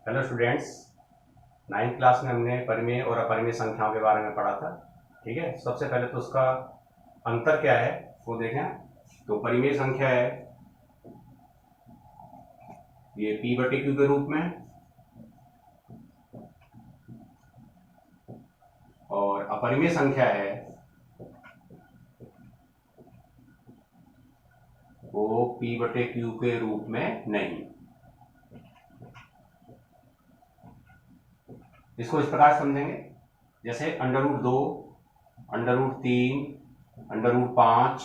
Hello students. Ninth class में हमने परिमेय और अपरिमेय संख्याओं के बारे में पढ़ा था। ठीक है, सबसे पहले तो उसका अंतर क्या है वो देखें। तो परिमेय संख्या है ये p/q के रूप में, और अपरिमेय संख्या है वो p/q के रूप में नहीं। इसको इस प्रकार समझेंगे, जैसे √2, √3, √5,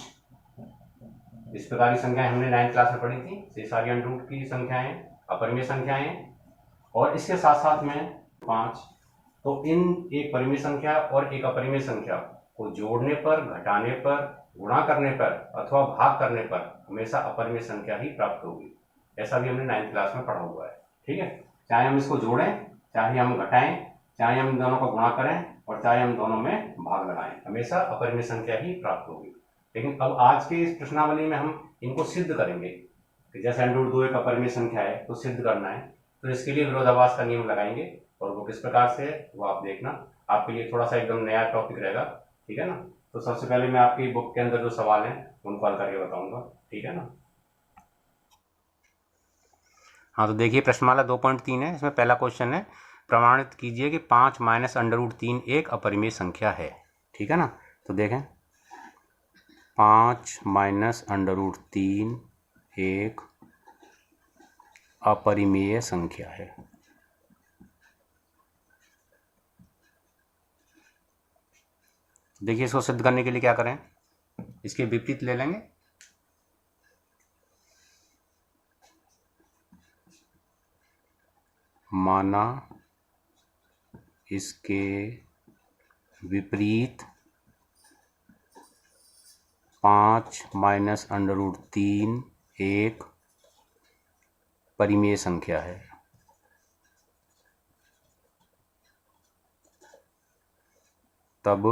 इस प्रकार की संख्याएं हमने 9th क्लास में पढ़ी थी। ये सारी अंडर की संख्याएं अपरिमेय संख्याएं, और इसके साथ साथ में 5। तो इन एक परिमेय संख्या और एक अपरिमेय संख्या को जोड़ने पर, घटाने पर, गुणा करने पर अथवा भाग करने पर हमेशा अपरिमेय संख्या ही प्राप्त होगी। ऐसा भी हमने 9th क्लास में पढ़ा हुआ है। ठीक है, चाहे हम इसको जोड़ें, चाहे हम घटाएं, चाहे हम इन दोनों को गुणा करें और चाहे हम दोनों में भाग लगाएं, हमेशा अपरिमेय संख्या ही प्राप्त होगी। लेकिन अब आज के इस प्रश्नावली में हम इनको सिद्ध करेंगे कि जैसे √2 एक अपरिमेय संख्या है तो सिद्ध करना है, तो इसके लिए विरोधाभास का नियम लगाएंगे। और वो किस प्रकार से है वो आप देखना, आपके लिए थोड़ा सा एकदम नया टॉपिक रहेगा। ठीक है ना। तो सबसे पहले मैं आपकी बुक के अंदर जो सवाल हैं उनको हल करके बताऊंगा। ठीक है ना। हाँ, तो देखिए प्रश्नमाला 2.3 है, इसमें पहला क्वेश्चन है, प्रमाणित कीजिए कि 5 माइनस √3 एक अपरिमेय संख्या है। ठीक है ना। तो देखें, 5 माइनस √3 एक अपरिमेय संख्या है। देखिए इसको सिद्ध करने के लिए क्या करें, इसके विपरीत ले लेंगे। माना इसके विपरीत 5 माइनस √3 एक परिमेय संख्या है। तब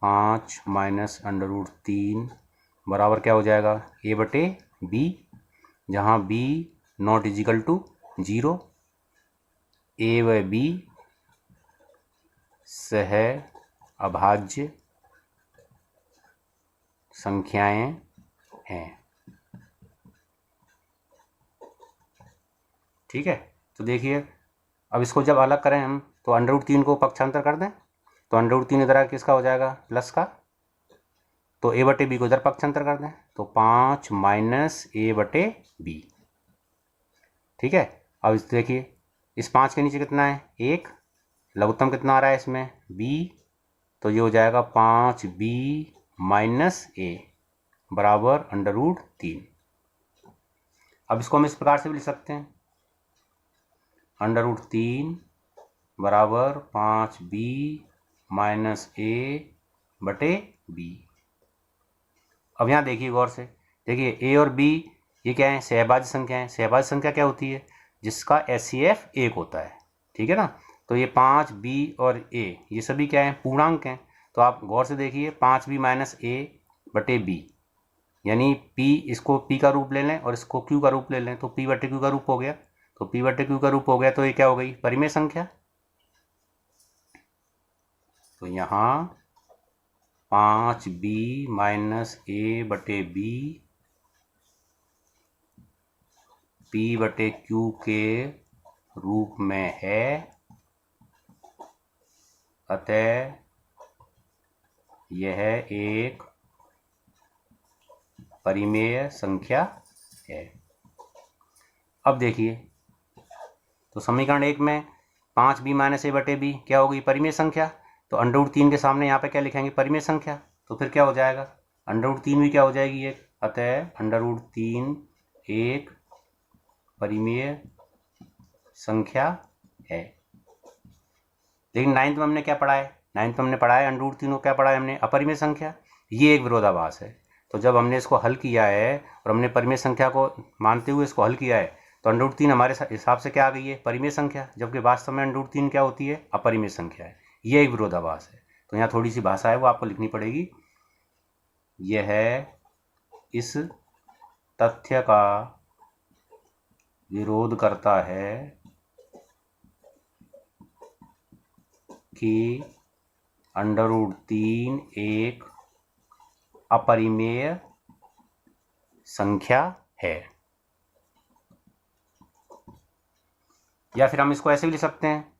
5 माइनस √3 बराबर क्या हो जाएगा, a/b, जहाँ b not equal to 0। a व b सह अभाज्य संख्याएं हैं। ठीक है, तो देखिए अब इसको जब अलग करें हम तो √3 को पक्षांतर कर दें, तो √3 इधर किसका हो जाएगा, प्लस का। तो a/b को इधर पक्षांतर कर दें तो 5 माइनस a/b। ठीक है, अब इस देखिए इस 5 के नीचे कितना है, 1, लघुत्तम कितना आ रहा है इसमें, b, तो ये हो जाएगा 5b माइनस a बराबर √3। अब इसको हम इस प्रकार से भी लिख सकते हैं, √3 बराबर 5b माइनस a/b। अब यहाँ देखिए गौर से, देखिए a और b ये क्या है, सहभाज्य संख्या है। सहभाज्य संख्या क्या होती है, जिसका HCF 1 होता है। ठीक है ना। तो ये 5b और a ये सभी क्या है, पूर्णांक हैं। तो आप गौर से देखिए 5b माइनस a/b, यानी p, इसको p का रूप ले लें और इसको q का रूप ले लें तो p/q का रूप हो गया। तो p/q का रूप हो गया तो ये क्या हो गई, परिमेय संख्या। तो यहाँ 5b माइनस a/b p/q के रूप में है, अतः यह एक परिमेय संख्या है। अब देखिए, तो समीकरण 1 में 5b माइनस a/b क्या होगी, परिमेय संख्या। तो √3 के सामने यहाँ पे क्या लिखेंगे, परिमेय संख्या। तो फिर क्या हो जाएगा, √3 भी क्या हो जाएगी एक, अतः √3 एक परिमेय संख्या है। लेकिन 9th में हमने क्या पढ़ा है, 9th में हमने पढ़ा है √3 को क्या पढ़ा है हमने, अपरिमेय संख्या। ये एक विरोधाभास है। तो जब हमने इसको हल किया है और हमने परिमेय संख्या को मानते हुए इसको हल किया है तो √3 हमारे हिसाब से क्या आ गई है, परिमेय संख्या, जबकि वास्तव में √3 क्या होती है, अपरिमेय संख्या है। ये एक विरोधाभास है। तो यहाँ थोड़ी सी भाषा है वो आपको लिखनी पड़ेगी। यह इस तथ्य का विरोध करता है कि √3 एक अपरिमेय संख्या है। या फिर हम इसको ऐसे भी लिख सकते हैं,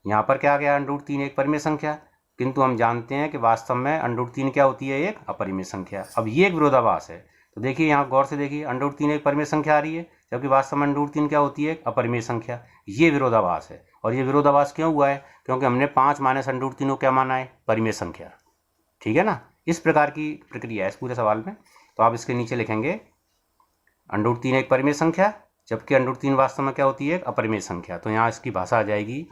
यहाँ पर क्या आ गया, √3 एक परिमेय संख्या, किंतु हम जानते हैं कि वास्तव में √3 क्या होती है, एक अपरिमेय संख्या। अब ये एक विरोधाभास है। तो देखिए यहाँ गौर से देखिए, √3 एक परिमेय संख्या आ रही है, जबकि वास्तव में √3 क्या होती है, एक अपरिमेय संख्या। ये विरोधाभास है। और ये विरोधाभास क्यों हुआ है, क्योंकि हमने 5 माइनस √3 को क्या माना है, परिमेय संख्या। ठीक है ना, इस प्रकार की प्रक्रिया है इस पूरे सवाल में। तो आप इसके नीचे लिखेंगे √3 एक परिमेय संख्या, जबकि √3 वास्तव में क्या होती है, एक अपरिमेय संख्या। तो यहाँ इसकी भाषा आ जाएगी,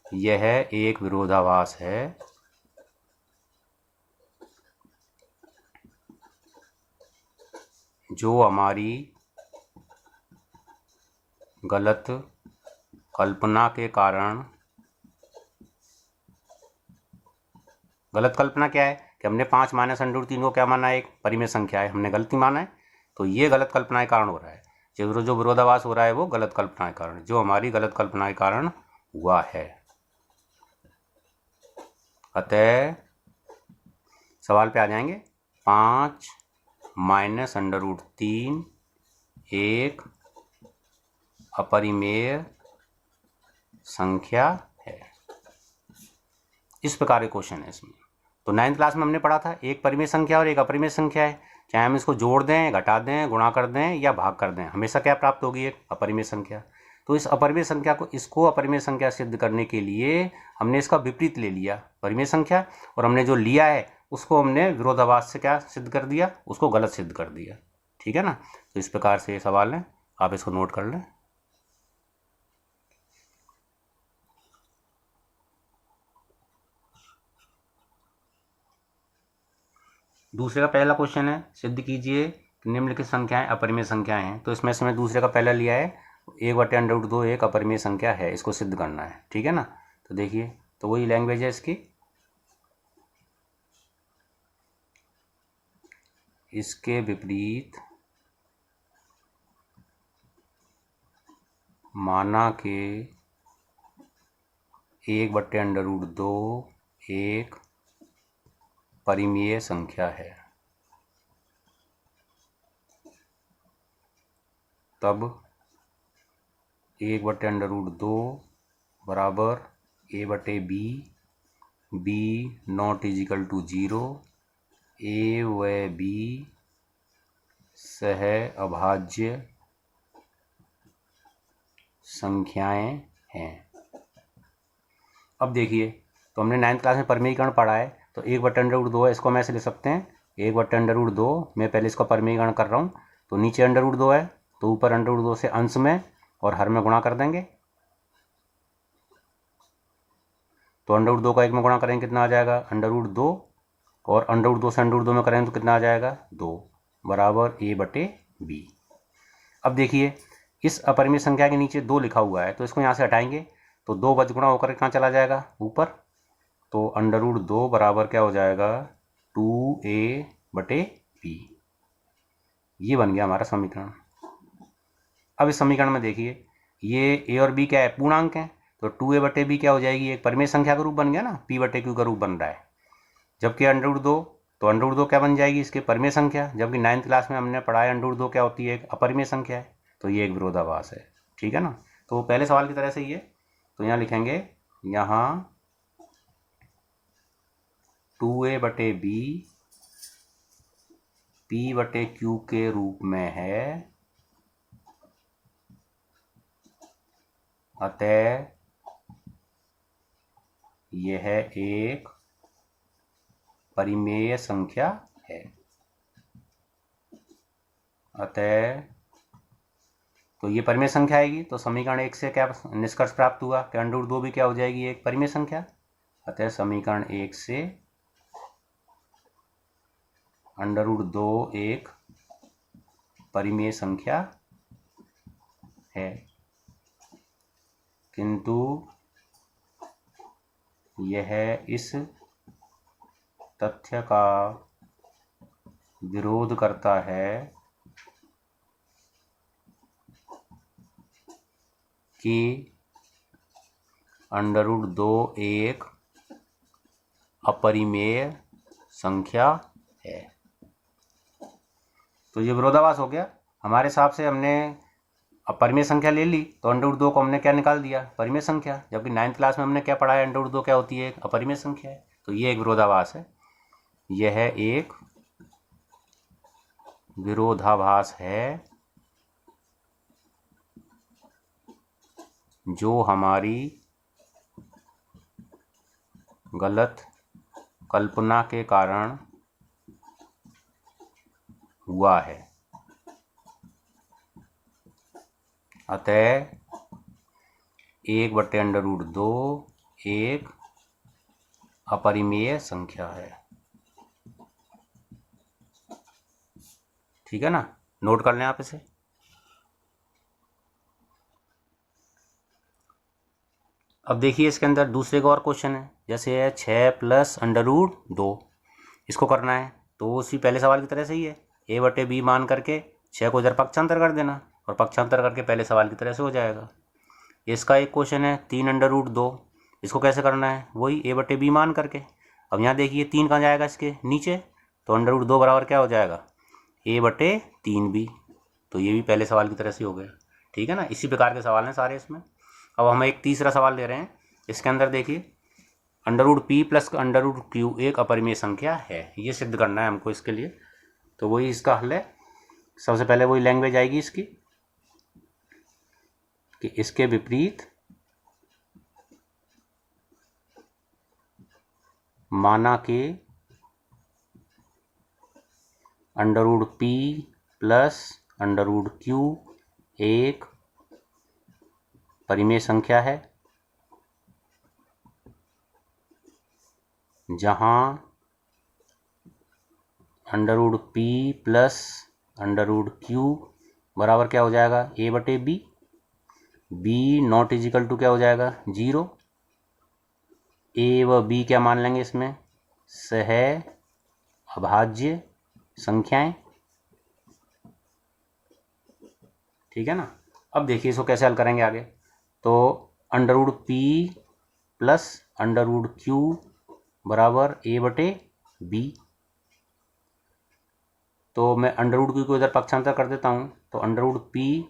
यह एक विरोधाभास है जो हमारी गलत कल्पना के कारण, गलत कल्पना क्या है कि हमने 5 माइनस √3 को क्या माना है, एक परिमेय संख्या है, हमने गलती माना है। तो ये गलत कल्पना के कारण हो रहा है। जो विरोधाभास हो रहा है वो गलत कल्पना के कारण, जो हमारी गलत कल्पना के कारण हुआ है। अतः सवाल पे आ जाएंगे, 5 माइनस √3 एक अपरिमेय संख्या है। इस प्रकार के क्वेश्चन है इसमें। तो 9th क्लास में हमने पढ़ा था, एक परिमेय संख्या और एक अपरिमेय संख्या है, चाहे हम इसको जोड़ दें, घटा दें, गुणा कर दें या भाग कर दें, हमेशा क्या प्राप्त होगी, एक अपरिमेय संख्या। तो इस अपरिमेय संख्या को, इसको अपरिमेय संख्या सिद्ध करने के लिए हमने इसका विपरीत ले लिया, परिमेय संख्या, और हमने जो लिया है उसको हमने विरोधाभास से क्या सिद्ध कर दिया, उसको गलत सिद्ध कर दिया। ठीक है ना। तो इस प्रकार से ये सवाल है, आप इसको नोट कर लें। दूसरे का पहला क्वेश्चन है, सिद्ध कीजिए कि निम्नलिखित संख्याएं अपरिमेय संख्याएं हैं। तो इसमें से मैं दूसरे का पहला लिया है, 1/√2 एक अपरिमेय संख्या है, इसको सिद्ध करना है। ठीक है ना। तो देखिए, तो वही लैंग्वेज है इसकी। इसके विपरीत माना के 1/√2 एक परिमेय संख्या है, तब 1/√2 बराबर a/b, b not equal to 0, a व b सह अभाज्य संख्याएं हैं। अब देखिए, तो हमने 9th क्लास में परिमेयीकरण पढ़ा है, तो 1/√2 है, इसको हम ऐसे लिख सकते हैं, 1/√2, मैं पहले इसका परिमेयीकरण कर रहा हूँ। तो नीचे √2 है, तो ऊपर √2 से अंश में और हर में गुणा कर देंगे। तो √2 का 1 में गुणा करेंगे कितना आ जाएगा, √2, और √2 से √2 में करेंगे तो कितना आ जाएगा, 2, बराबर a/b। अब देखिए, इस अपरिमेय संख्या के नीचे 2 लिखा हुआ है, तो इसको यहाँ से हटाएंगे, तो 2 बचगुणा होकर कहाँ चला जाएगा, ऊपर। तो √2 बराबर क्या हो जाएगा, 2a/b। ये बन गया हमारा समीकरण। अब इस समीकरण में देखिए, ये a और b क्या है, पूर्णांक है, तो 2a/b क्या हो जाएगी, एक परिमेय संख्या का रूप बन गया ना, p/q का रूप बन रहा है। जबकि √2, तो √2 क्या बन जाएगी, इसके परिमेय संख्या, जबकि 9th क्लास में हमने पढ़ा है √2 क्या होती है, एक अपरिमेय संख्या है। तो ये एक विरोधाभास है। ठीक है ना। तो पहले सवाल की तरह से ही है, तो यहाँ लिखेंगे, यहाँ 2a/b p/q के रूप में है, अतः यह एक परिमेय संख्या है। अतः तो ये परिमेय संख्या आएगी, तो समीकरण 1 से क्या निष्कर्ष प्राप्त हुआ कि √2 भी क्या हो जाएगी, एक परिमेय संख्या। अतः समीकरण 1 से √2 एक परिमेय संख्या है, किंतु यह इस तथ्य का विरोध करता है कि अंडर रूट 2 एक अपरिमेय संख्या है। तो ये विरोधाभास हो गया। हमारे हिसाब से हमने अपरिमेय संख्या ले ली तो अंडर रूट 2 को हमने क्या निकाल दिया, परिमेय संख्या, जबकि 9th क्लास में हमने क्या पढ़ा है, अंडर रूट 2 क्या होती है, अपरिमेय संख्या है। तो ये एक विरोधाभास है, यह एक विरोधाभास है जो हमारी गलत कल्पना के कारण हुआ है। अतः 1/√2 एक अपरिमेय संख्या है। ठीक है ना, नोट कर लें आप इसे। अब देखिए इसके अंदर दूसरे का और क्वेश्चन है, जैसे है 6 + अंडर रूट 2, इसको करना है तो उसी पहले सवाल की तरह से ही है, a/b मान करके 6 को इधर पक्षांतर कर देना और पक्षांतर करके पहले सवाल की तरह से हो जाएगा। इसका एक क्वेश्चन है 3 अंडर रूट 2, इसको कैसे करना है, वही a/b मान करके। अब यहाँ देखिए 3 कहाँ जाएगा इसके नीचे, तो अंडर रूट 2 बराबर क्या हो जाएगा, a/3b। तो ये भी पहले सवाल की तरह से हो गया। ठीक है ना, इसी प्रकार के सवाल हैं सारे इसमें। अब हम एक तीसरा सवाल ले रहे हैं, इसके अंदर देखिए under root p + under root q एक अपरिमेय संख्या है, ये सिद्ध करना है हमको इसके लिए। तो वही इसका हल है। सबसे पहले वही लैंग्वेज आएगी इसकी कि इसके विपरीत माना के under root p + under root q एक परिमेय संख्या है जहां under root p + under root q बराबर क्या हो जाएगा, a/b। b not equal to क्या हो जाएगा, 0। a व b क्या मान लेंगे इसमें, सह अभाज्य संख्याएं। ठीक है ना। अब देखिए इसको कैसे हल करेंगे आगे। तो under root p + under root q बराबर a/b। तो मैं अंडर रूट q को इधर पक्षांतर कर देता हूँ, तो अंडर रूट p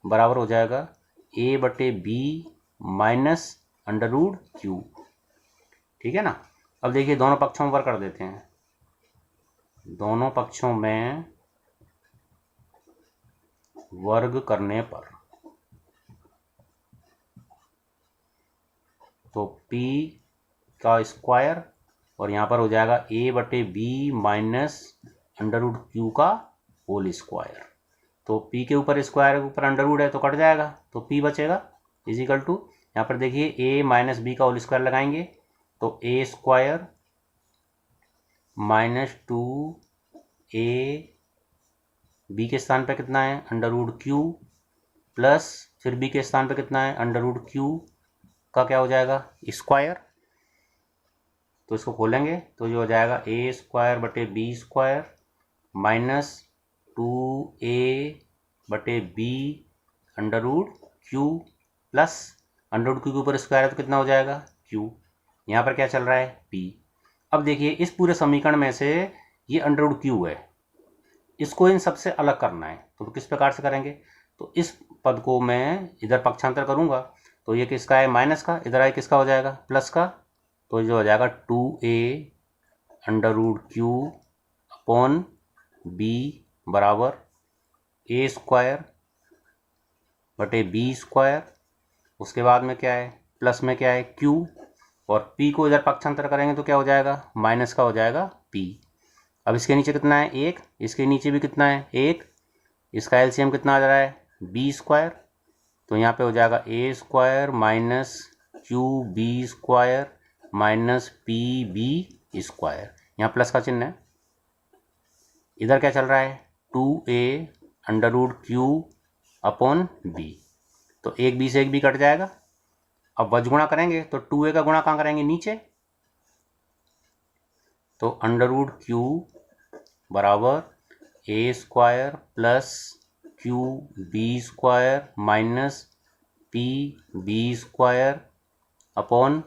बराबर हो जाएगा a/b minus under root q। ठीक है ना। अब देखिए दोनों पक्षों में वर्ग कर देते हैं, दोनों पक्षों में वर्ग करने पर तो p का स्क्वायर और यहाँ पर हो जाएगा a/b minus under root q का होल स्क्वायर। तो p के ऊपर स्क्वायर के ऊपर अंडर रूट है तो कट जाएगा, तो p बचेगा इजिकल टू, यहाँ पर देखिए a माइनस b का होल स्क्वायर लगाएंगे तो a² माइनस 2a, b के स्थान पे कितना है अंडर रूट q प्लस फिर b के स्थान पे कितना है अंडर रूट q का क्या हो जाएगा स्क्वायर। तो इसको खोलेंगे तो जो हो जाएगा a² / b² minus 2a/b under root q plus under root q के ऊपर स्क्वायर है तो कितना हो जाएगा q। यहाँ पर क्या चल रहा है p। अब देखिए इस पूरे समीकरण में से ये अंडर रूट q है, इसको इन सबसे अलग करना है। तो किस प्रकार से करेंगे, तो इस पद को मैं इधर पक्षांतर करूंगा तो ये किसका है माइनस का, इधर आए किसका हो जाएगा प्लस का। तो जो हो जाएगा 2a under root q b बराबर a² / b²। उसके बाद में क्या है प्लस में क्या है q और p को इधर पक्षांतर करेंगे तो क्या हो जाएगा माइनस का हो जाएगा p। अब इसके नीचे कितना है 1, इसके नीचे भी कितना है 1, इसका एलसीएम कितना आ जा रहा है b²। तो यहाँ पे हो जाएगा a² minus qb² minus pb²। यहाँ प्लस का चिन्ह है। इधर क्या चल रहा है 2a अंडर रूट q/b। तो एक b से एक b कट जाएगा। अब वज गुणा करेंगे तो 2a का गुणा कहाँ करेंगे नीचे, तो अंडर रूट q बराबर a² plus qb² minus P B square upon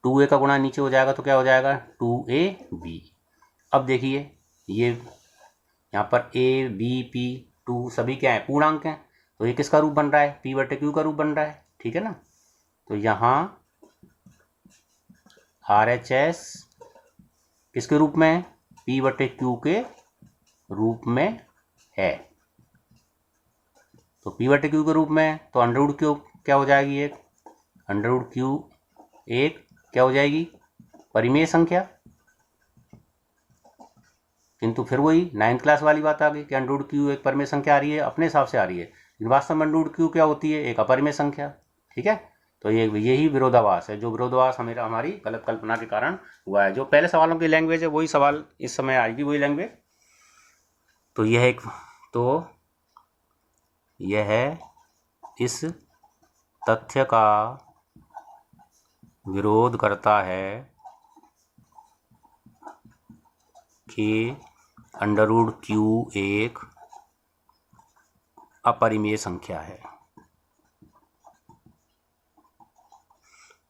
2a का गुणा नीचे हो जाएगा तो क्या हो जाएगा 2ab। अब देखिए ये यहाँ पर a b p 2 सभी क्या है पूर्णांक हैं, तो ये किसका रूप बन रहा है p बटे q का रूप बन रहा है, ठीक है ना। तो यहाँ RHS किसके रूप में है p बटे q के रूप में है। तो p बटे q के रूप में है तो अंडर रूट क्यू क्या हो जाएगी एक अंडर रूट क्यू एक क्या हो जाएगी परिमेय संख्या। किंतु फिर वही 9th क्लास वाली बात आ गई कि अंडर रूट क्यू एक परिमेय संख्या आ रही है, अपने हिसाब से आ रही है, लेकिन वास्तव में अंडर रूट क्यू क्या होती है एक अपरिमेय संख्या, ठीक है। तो ये यही विरोधाभास है, जो विरोधाभास हमारी गलत कल्पना के कारण हुआ है। जो पहले सवालों की लैंग्वेज है वही सवाल इस समय आएगी, वही लैंग्वेज। तो यह इस तथ्य का विरोध करता है कि अंडर रूट क्यू एक अपरिमेय संख्या है।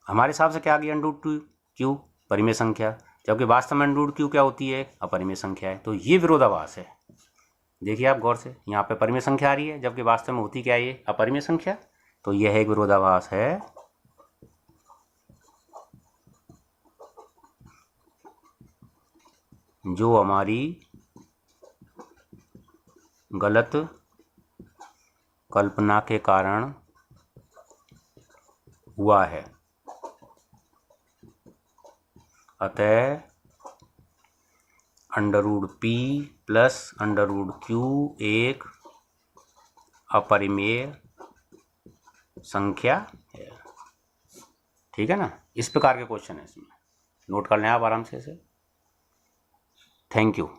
हमारे हिसाब से क्या आ गई अंडर रूट क्यू परिमेय संख्या, जबकि वास्तव में अंडर रूट क्यू क्या होती है अपरिमेय संख्या है। तो ये विरोधाभास है, देखिए आप गौर से, यहाँ पे परिमेय संख्या आ रही है जबकि वास्तव में होती क्या है ये अपरिमेय संख्या। तो यह एक विरोधाभास है जो हमारी गलत कल्पना के कारण हुआ है। अतः under root P plus under root Q एक अपरिमेय संख्या है, ठीक है ना। इस प्रकार के क्वेश्चन है, इसमें नोट कर लें आप आराम से इसे। Thank you.